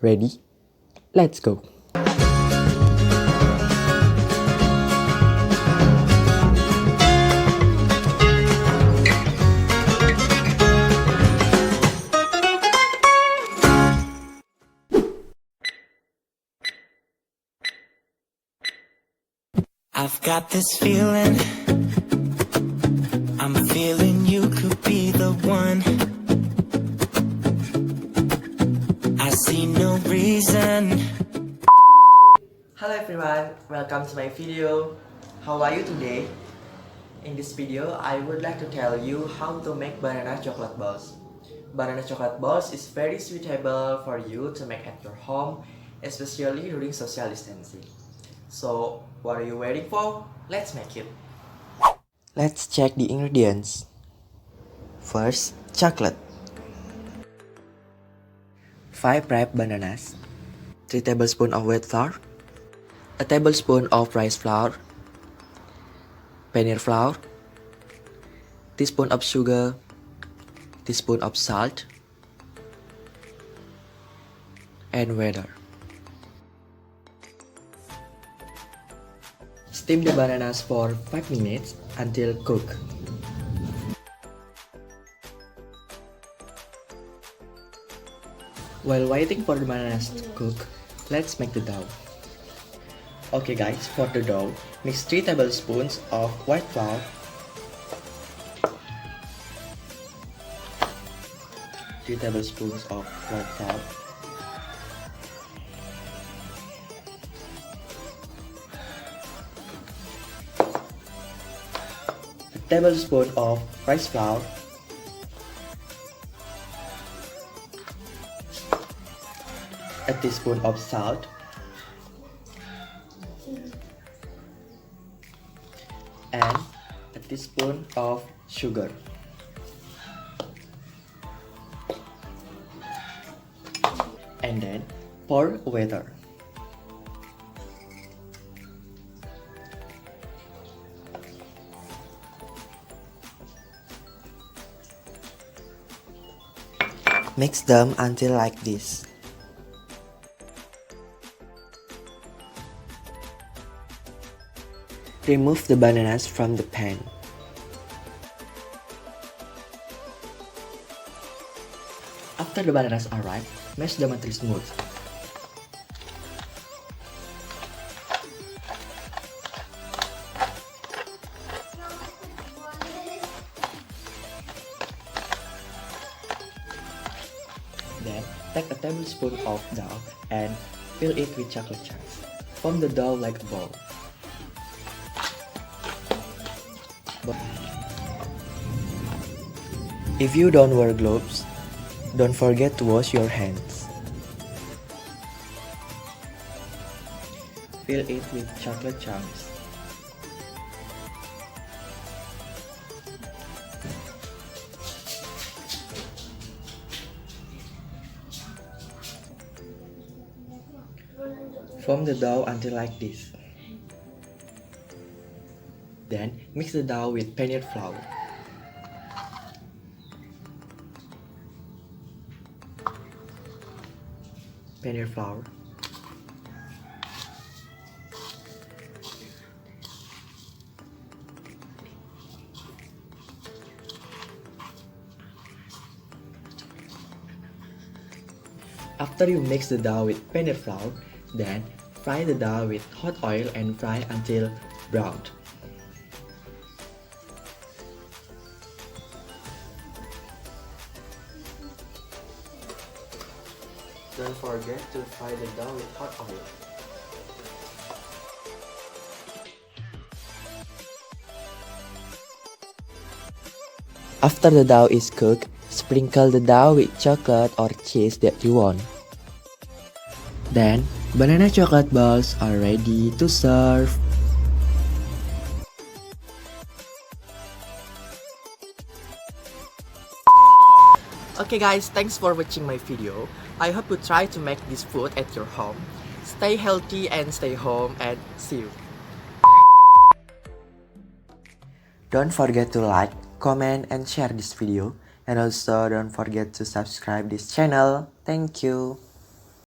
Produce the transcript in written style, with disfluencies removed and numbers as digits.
Ready? Let's go! I've got this feeling, I'm feeling you could be the one. I see no reason. Hello everyone, welcome to my video. How are you today? In this video, I would like to tell you how to make banana chocolate balls. Banana chocolate balls is very suitable for you to make at your home, especially during social distancing. So, what are you waiting for? Let's make it. Let's check the ingredients. First, chocolate. 5 ripe bananas. 3 tablespoons of wheat flour. A tablespoon of rice flour. Paneer flour. Teaspoon of sugar. Teaspoon of salt. And water. Steam the bananas for 5 minutes until cooked. While waiting for the bananas to cook, let's make the dough. Okay guys, for the dough, mix 3 tablespoons of white flour, 3 tablespoons of white flour, 1 tablespoon of rice flour, a teaspoon of salt, and a teaspoon of sugar. And then pour water. Mix them until like this. Remove the bananas from the pan. After the bananas are ripe, mash them until smooth. Then, take a tablespoon of dough and fill it with chocolate chunks. Form the dough like a ball. If you don't wear gloves, don't forget to wash your hands. Fill it with chocolate chunks. Form the dough until like this. Then mix the dough with paneer flour. Paneer flour. After you mix the dough with paneer flour, then fry the dough with hot oil and fry until browned. Don't forget to fry the dough with hot oil. After the dough is cooked, sprinkle the dough with chocolate or cheese that you want. Then, banana chocolate balls are ready to serve. Okay guys, thanks for watching my video. I hope you try to make this food at your home. Stay healthy and stay home, and see you. Don't forget to like, comment, and share this video. And also don't forget to subscribe this channel. Thank you.